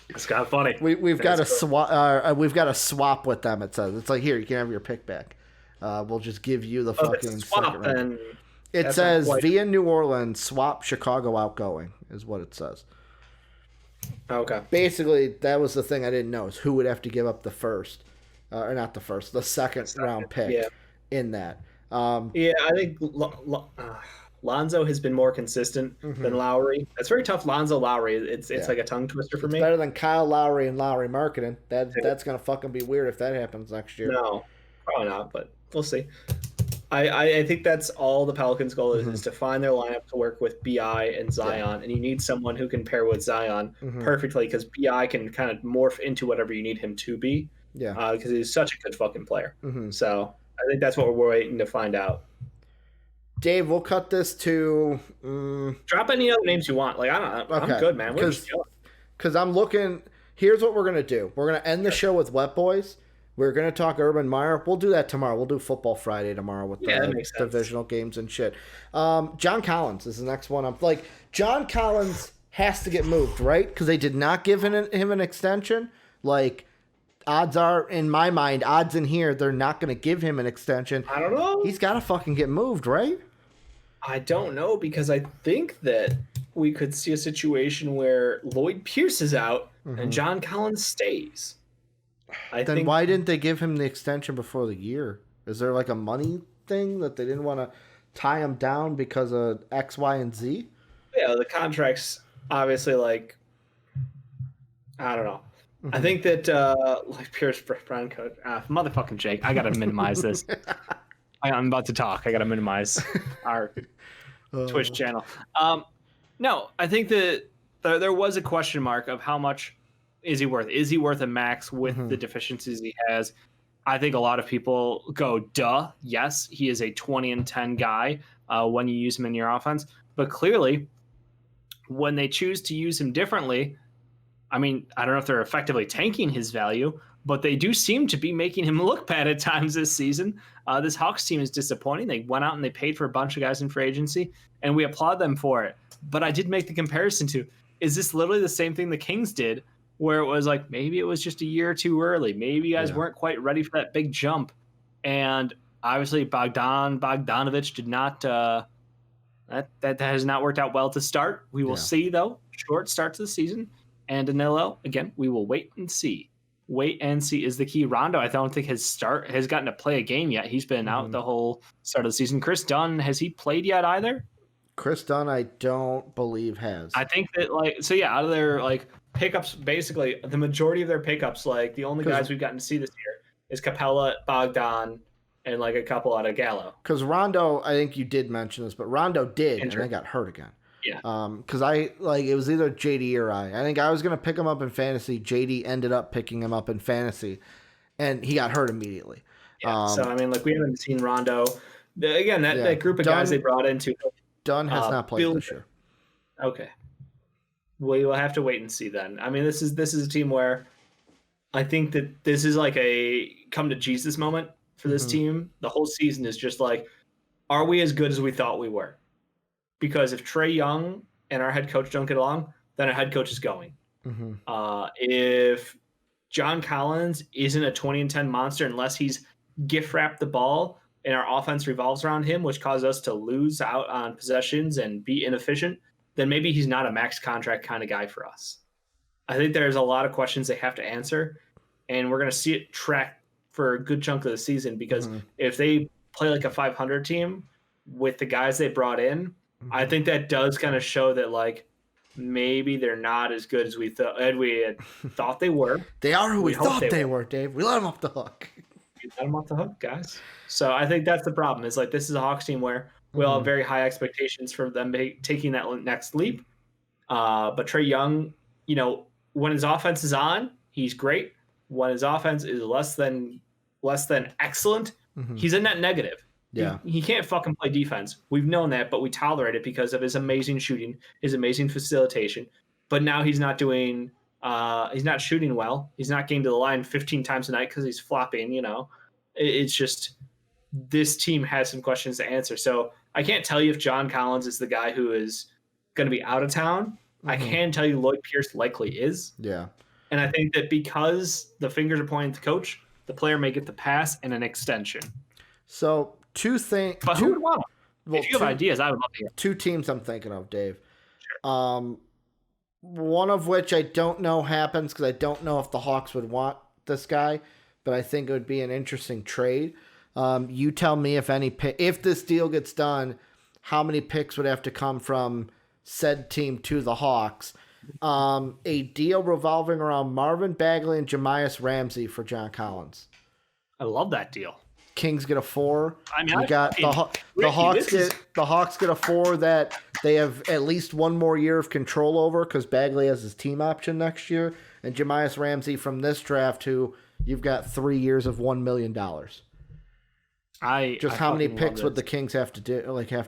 It's kind of funny. We've got a swap with them, it says. It's like, here, you can have your pick back. We'll just give you the fucking second round. It says, via New Orleans, swap Chicago outgoing, is what it says. Okay. Basically, that was the thing I didn't know, is who would have to give up the first, or not the first, the second round pick in that. I think Lonzo has been more consistent than Lowry. It's very tough, Lowry. It's like a tongue twister for me. Better than Kyle Lowry and Lowry marketing. That's going to fucking be weird if that happens next year. No, probably not, but we'll see. I think that's all the Pelicans' goal is to find their lineup to work with BI and Zion, and you need someone who can pair with Zion perfectly because BI can kind of morph into whatever you need him to be. Yeah, because he's such a good fucking player. So I think that's what we're waiting to find out. Dave, we'll cut this to drop any other names you want. Like I'm good, man. Because I'm looking. Here's what we're gonna do. We're gonna end the show with Wet Boys. We're going to talk Urban Meyer. We'll do that tomorrow. We'll do Football Friday tomorrow with the divisional games and shit. John Collins is the next one. I'm like, John Collins has to get moved, right? Because they did not give him an extension. Like, odds are, in my mind, odds in here, they're not going to give him an extension. I don't know. He's got to fucking get moved, right? I don't know, because I think that we could see a situation where Lloyd Pierce is out and John Collins stays. Then why didn't they give him the extension before the year? Is there like a money thing that they didn't want to tie him down because of X, Y, and Z? Yeah, the contract's obviously like, I don't know. I think that like Pierce Brown coach, motherfucking Jake, I gotta minimize this. I'm about to talk. I gotta minimize our Twitch channel. No, I think that there was a question mark of how much is he worth? Is he worth a max with the deficiencies he has? I think a lot of people go, duh, yes, he is a 20-10 guy when you use him in your offense. But clearly, when they choose to use him differently, I mean, I don't know if they're effectively tanking his value, but they do seem to be making him look bad at times this season. This Hawks team is disappointing. They went out and they paid for a bunch of guys in free agency, and we applaud them for it. But I did make the comparison to, is this literally the same thing the Kings did, where it was like, maybe it was just a year or two early. Maybe you guys weren't quite ready for that big jump. And obviously Bogdanovich did not, that has not worked out well to start. We will see, though. Short start to the season. And Danilo, again, we will wait and see. Wait and see is the key. Rondo, I don't think has gotten to play a game yet. He's been out the whole start of the season. Chris Dunn, has he played yet either? Chris Dunn, I don't believe has. I think that out of their pickups, basically the majority of their pickups, the only guys we've gotten to see this year is Capella, Bogdan, and a couple out of Gallo. Because Rondo, I think you did mention this, but Rondo did, and then got hurt again. Yeah. Because it was either JD or I. I think I was gonna pick him up in fantasy. JD ended up picking him up in fantasy, and he got hurt immediately. Yeah. So I mean, we haven't seen Rondo again. That group of guys they brought into. Dunn has not played this year. Okay. We will have to wait and see then. I mean, this is a team where I think that this is a come to Jesus moment for this team. The whole season is just are we as good as we thought we were? Because if Trae Young and our head coach don't get along, then our head coach is going. If John Collins isn't a 20-10 monster unless he's gift wrapped the ball and our offense revolves around him, which causes us to lose out on possessions and be inefficient, then maybe he's not a max contract kind of guy for us. I think there's a lot of questions they have to answer, and we're going to see it track for a good chunk of the season because if they play like a 500 team with the guys they brought in, I think that does kind of show that like maybe they're not as good as we thought they were. They are who we thought they were, Dave. We let them off the hook. We let them off the hook, guys. So I think that's the problem. Is like this is a Hawks team where we all have very high expectations for them taking that next leap. But Trae Young, you know, when his offense is on, he's great. When his offense is less than excellent, he's in that negative. Yeah. He can't fucking play defense. We've known that, but we tolerate it because of his amazing shooting, his amazing facilitation. But now he's not doing he's not shooting well. He's not getting to the line 15 times a night because he's flopping, you know. It's just this team has some questions to answer. So I can't tell you if John Collins is the guy who is going to be out of town. I can tell you Lloyd Pierce likely is. Yeah. And I think that because the fingers are pointing at the coach, the player may get the pass and an extension. So two things. But who would want them? Well, if you have ideas, I would love to hear. Two teams I'm thinking of, Dave. Sure. One of which I don't know happens because I don't know if the Hawks would want this guy, but I think it would be an interesting trade. You tell me if this deal gets done, how many picks would have to come from said team to the Hawks? A deal revolving around Marvin Bagley and Jemias Ramsey for John Collins. I love that deal. Kings get a 4. I mean, the Hawks get a 4 that they have at least one more year of control over because Bagley has his team option next year, and Jemias Ramsey from this draft, who you've got 3 years of $1 million. How many picks would the Kings have to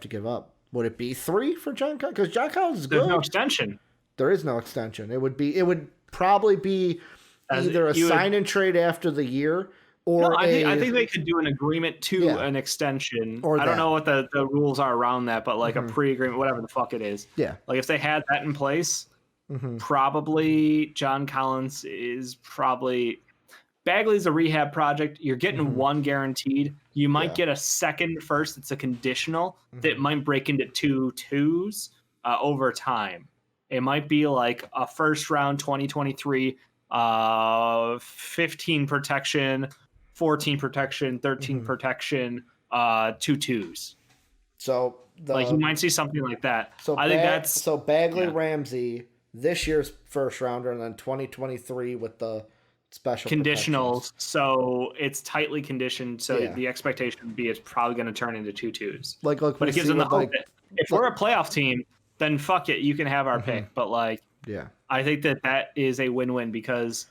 give up? Would it be 3 for John Collins? Because John Collins is good. There's no extension. There is no extension. It would probably be either a sign and trade after the year. Or I think they could do an agreement to an extension. I don't know what the rules are around that, but like a pre-agreement, whatever the fuck it is. Yeah. Like if they had that in place, probably John Collins is probably Bagley's a rehab project. You're getting one guaranteed. You might get a second first. It's a conditional that might break into 2-2s over time. It might be like a first round 2023, 15 protection, 14 protection, 13 protection, 2-2s. So you might see something like that. So I think that's Bagley Ramsey this year's first rounder, and then 2023 with the special conditionals. So it's tightly conditioned. So the expectation would be it's probably going to turn into 2-2s. But it gives them the hope that if we're a playoff team, then fuck it, you can have our pick. But I think that is a win-win because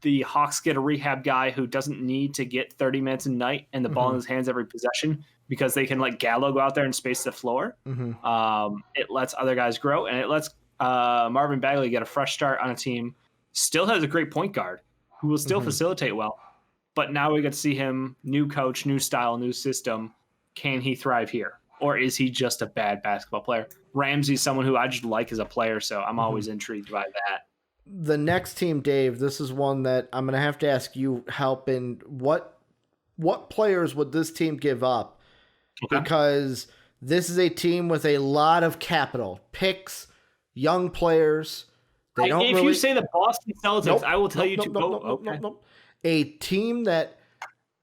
the Hawks get a rehab guy who doesn't need to get 30 minutes a night and the ball in his hands every possession because they can let Gallo go out there and space the floor. It lets other guys grow, and it lets Marvin Bagley get a fresh start on a team. Still has a great point guard who will still facilitate well. But now we get to see him, new coach, new style, new system. Can he thrive here? Or is he just a bad basketball player? Ramsey's someone who I just like as a player, so I'm always intrigued by that. The next team, Dave, this is one that I'm going to have to ask you help in. What players would this team give up? Okay. Because this is a team with a lot of capital, picks, young players. If you say the Boston Celtics, I will tell you to go. Nope. A team that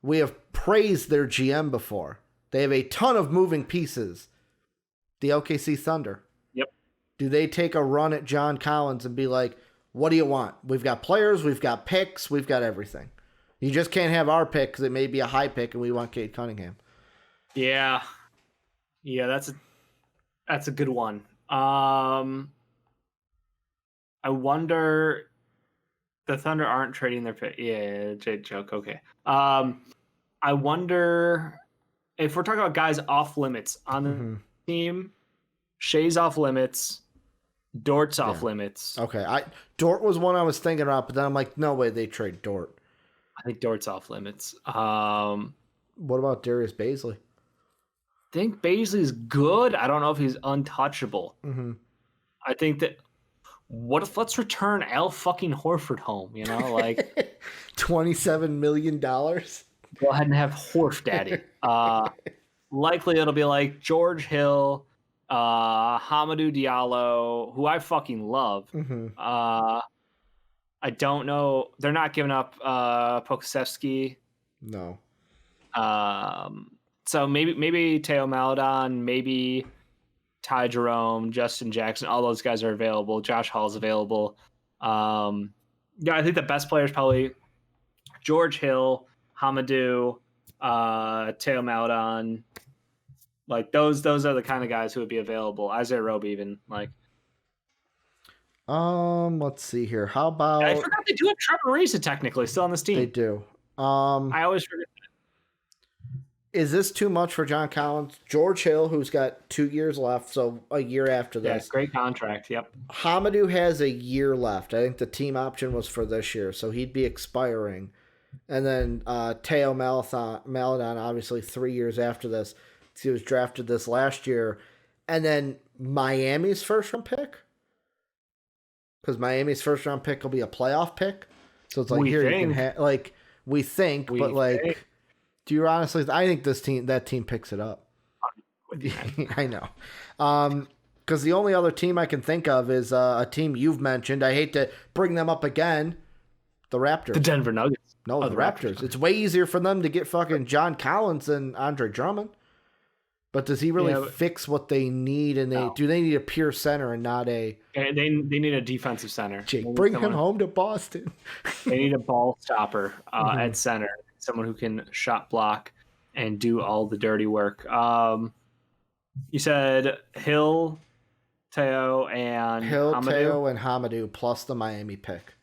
we have praised their GM before. They have a ton of moving pieces. The OKC Thunder. Yep. Do they take a run at John Collins and be like, what do you want? We've got players, we've got picks, we've got everything. You just can't have our pick because it may be a high pick and we want Cade Cunningham. Yeah, that's a good one. I wonder. The Thunder aren't trading their pick. Yeah, joke. Okay. I wonder if we're talking about guys off limits on the team. Shea's off limits. Dort's off limits. Okay. Dort was one I was thinking about, but then I'm like, no way they trade Dort. I think Dort's off limits. What about Darius Baisley? I think Baisley's good. I don't know if he's untouchable. I think that. What if let's return Al fucking Horford home? You know, like $27 million. Go ahead and have Horse Daddy. Likely it'll be like George Hill, Hamidou Diallo, who I fucking love. I don't know. They're not giving up Pokusevski. No. So maybe Teo Maledon, maybe Ty Jerome, Justin Jackson, all those guys are available. Josh Hall's available. I think the best player is probably George Hill, Hamidou, Teo Maledon. Like those are the kind of guys who would be available. Isaiah Roby even like. Let's see here. How about? I forgot they do have Trevor Ariza technically still on this team. They do. I always forget that. Is this too much for John Collins? George Hill, who's got 2 years left, so a year after this. Yeah, great contract. Yep. Hamidou has a year left. I think the team option was for this year, so he'd be expiring. And then Teo Maledon, obviously 3 years after this. He was drafted this last year. And then Miami's first-round pick. Because Miami's first-round pick will be a playoff pick. So it's like, you can have, like, we think. Do you honestly, I think that team picks it up. I know. Because the only other team I can think of is a team you've mentioned. I hate to bring them up again. The Raptors. The Denver Nuggets. No, the Raptors. It's way easier for them to get fucking John Collins than Andre Drummond. But does he really fix what they need? And do they need a pure center and not a? They need a defensive center. Jake, bring him home to Boston. They need a ball stopper at center, someone who can shot block and do all the dirty work. You said Hill, Teo, and Hamidou plus the Miami pick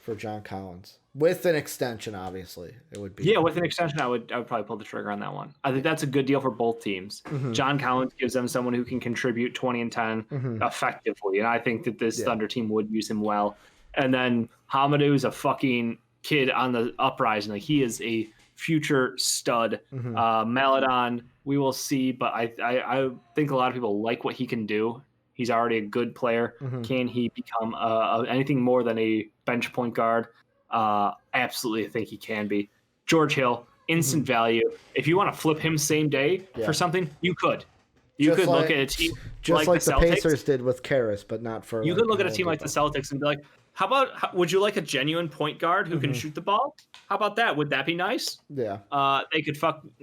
for John Collins. With an extension, obviously, it would be. Yeah, with an extension, I would probably pull the trigger on that one. I think that's a good deal for both teams. John Collins gives them someone who can contribute 20 and 10 effectively, and I think that this Thunder team would use him well. And then Hamidou is a fucking kid on the uprising. Like, he is a future stud. Maledon, we will see, but I think a lot of people like what he can do. He's already a good player. Can he become anything more than a bench point guard? Absolutely, I think he can be. George Hill, instant value. If you want to flip him same day for something, you could. You could look at a team just like the the Celtics. Pacers did with Karras, but not for. You could look at a team like the Celtics and be like, "How about? Would you like a genuine point guard who can shoot the ball? How about that? Would that be nice?" Yeah. They could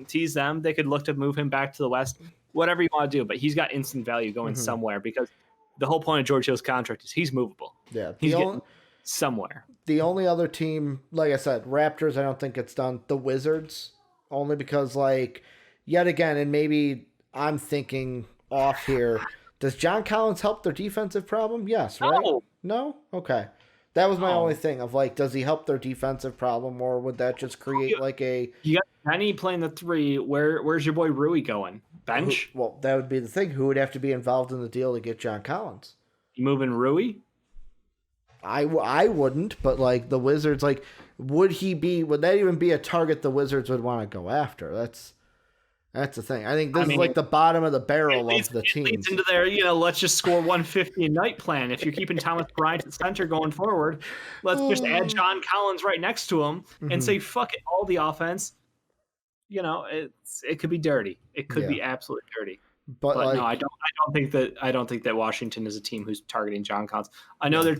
tease them. They could look to move him back to the West. Whatever you want to do, but he's got instant value going somewhere because the whole point of George Hill's contract is he's movable. Yeah. He's getting somewhere. The only other team, like I said, Raptors, I don't think it's done. The Wizards, only because, like, yet again, and maybe I'm thinking off here, does John Collins help their defensive problem? Yes, right? No? Okay. That was my only thing of, like, does he help their defensive problem, or would that just create, like, a... You got Penny playing the 3. Where's your boy Rui going? Bench? Well, that would be the thing. Who would have to be involved in the deal to get John Collins? You moving Rui? I wouldn't, but like the Wizards, like would that even be a target the Wizards would want to go after? That's the thing. I think this is like the bottom of the barrel of the team. It leads into their, let's just score 150 a night plan. If you're keeping Thomas Bryant at center going forward, let's just add John Collins right next to him and say, fuck it, all the offense. It could be dirty. It could be absolutely dirty. But like, no, I don't think that Washington is a team who's targeting John Collins. I know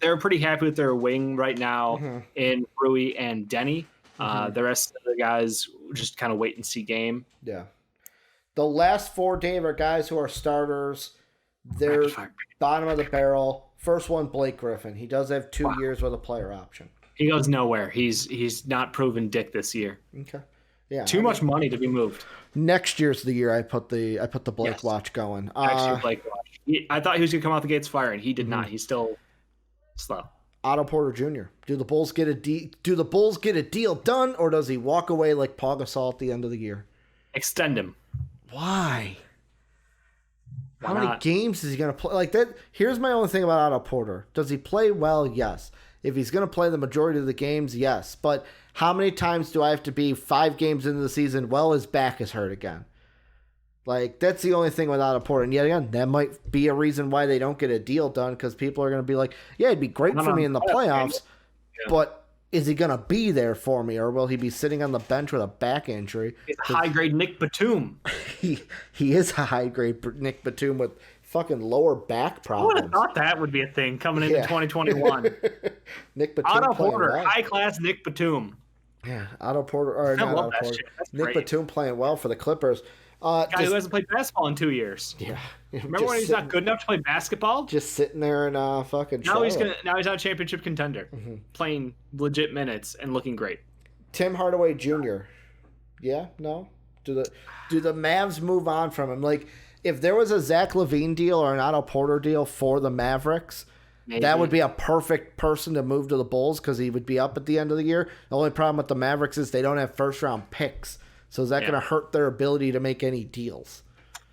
they're pretty happy with their wing right now in Rui and Denny. The rest of the guys just kind of wait and see game. Yeah. The last 4 Denver guys who are starters, they're bottom of the barrel. First one, Blake Griffin. He does have 2 years with a player option. He goes nowhere. He's not proven dick this year. Okay. Yeah. Too much money to be moved. Next year's the year I put the Blake watch going. Next year Blake watch. I thought he was gonna come out the gates firing. He did not. He's still slow. Otto Porter Jr. Do the Bulls get a deal done, or does he walk away like Paul Gasol at the end of the year? Extend him. Why? How many games is he gonna play? Like that. Here's my only thing about Otto Porter. Does he play well? Yes. If he's gonna play the majority of the games, yes. But how many times do I have to be 5 games into the season? Well, his back is hurt again. Like, that's the only thing with Otto Porter. And yet again, that might be a reason why they don't get a deal done, because people are going to be like, yeah, it'd be great for me in the playoffs, but is he going to be there for me, or will he be sitting on the bench with a back injury? He's a high-grade Nick Batum. He is a high-grade Nick Batum with fucking lower back problems. I would have thought that would be a thing coming into 2021. Nick Batum Otto playing Porter, well. high-class Nick Batum. Yeah, Otto Porter, or not Otto Porter. Nick great. Batum playing well for the Clippers. Guy who hasn't played basketball in 2 years. Yeah. Remember when he's not good enough to play basketball? Just sitting there in fucking Now he's Charlotte. now he's on a championship contender, playing legit minutes and looking great. Tim Hardaway Jr. Yeah, no. Do the Mavs move on from him? Like, if there was a Zach LaVine deal or an Otto Porter deal for the Mavericks, maybe that would be a perfect person to move to the Bulls because he would be up at the end of the year. The only problem with the Mavericks is they don't have first round picks. So is that going to hurt their ability to make any deals?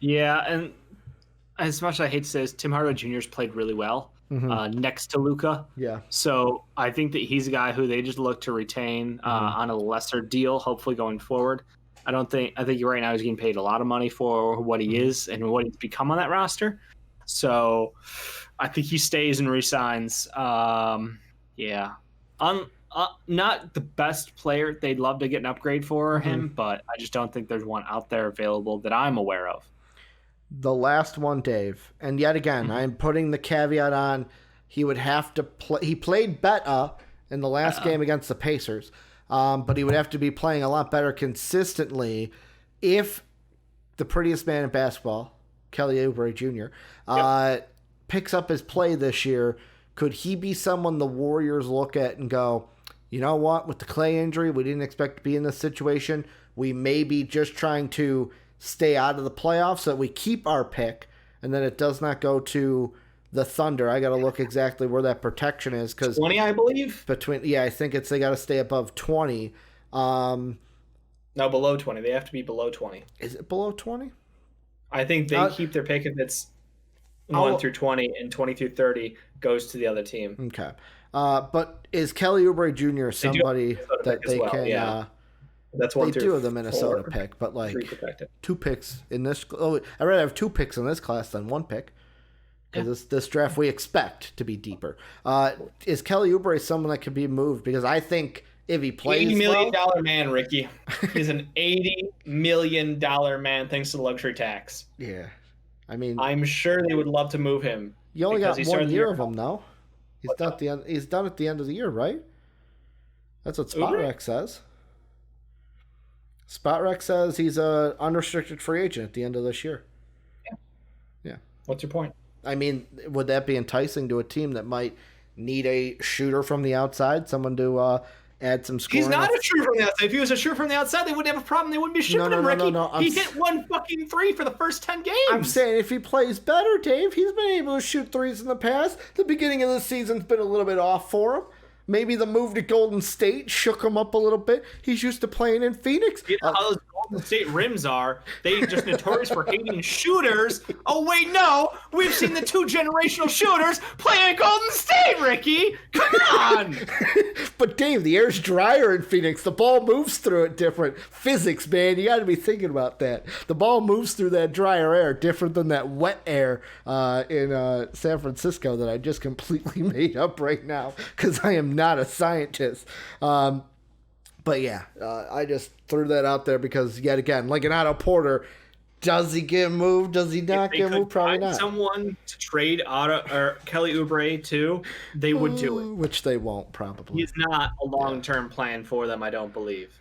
Yeah, and as much as I hate to say this, Tim Hardaway Jr. has played really well next to Luka. Yeah. So I think that he's a guy who they just look to retain on a lesser deal, hopefully going forward. I think right now he's getting paid a lot of money for what he is and what he's become on that roster. So I think he stays and resigns. Not the best player. They'd love to get an upgrade for him, but I just don't think there's one out there available that I'm aware of. The last one, Dave, and yet again, I'm putting the caveat on. He would have to play. He played better in the last game against the Pacers, but he would have to be playing a lot better consistently if the prettiest man in basketball, Kelly Oubre Jr., picks up his play this year. Could he be someone the Warriors look at and go, you know what, with the Clay injury, we didn't expect to be in this situation. We may be just trying to stay out of the playoffs so that we keep our pick and then it does not go to the Thunder. I got to look exactly where that protection is. 20, I believe? I think they got to stay above 20. No, below 20. They have to be below 20. Is it below 20? I think they keep their pick if it's 1 through 20 and 20 through 30 goes to the other team. Okay. But is Kelly Oubre Jr. somebody that they can... Yeah. That's one they do have the Minnesota pick, but like 2 picks in this... Oh, I'd rather have 2 picks in this class than 1 pick. Because this draft we expect to be deeper. Is Kelly Oubre someone that could be moved? Because I think if he plays $80 million man, Ricky. He's an $80 million man thanks to the luxury tax. Yeah. I mean... I'm sure they would love to move him. You only got 1 year of him, though. He's done at the end. He's done at the end of the year, right? That's what SpotRec says. SpotRec says he's a unrestricted free agent at the end of this year. Yeah. What's your point? I mean, would that be enticing to a team that might need a shooter from the outside, someone to add some scoring? He's not a shooter from the outside. If he was a shooter from the outside, they wouldn't have a problem. They wouldn't be shipping him, Ricky. No. He hit 1 fucking 3 for the first 10 games. I'm saying if he plays better, Dave, he's been able to shoot threes in the past. The beginning of the season's been a little bit off for him. Maybe the move to Golden State shook him up a little bit. He's used to playing in Phoenix. You know how those Golden State rims are. They just notorious for hating shooters. Oh, wait, no. We've seen the 2 generational shooters playing at Golden State, Ricky. Come on. But, Dave, the air's drier in Phoenix. The ball moves through it different. Physics, man. You got to be thinking about that. The ball moves through that drier air different than that wet air in San Francisco that I just completely made up right now because I am not a scientist. But yeah, I just threw that out there because, yet again, like an Otto Porter, does he get moved? Does he not get moved? Probably not. Someone to trade Otto or Kelly Oubre to, they would do it. Which they won't, probably. He's not a long-term plan for them, I don't believe.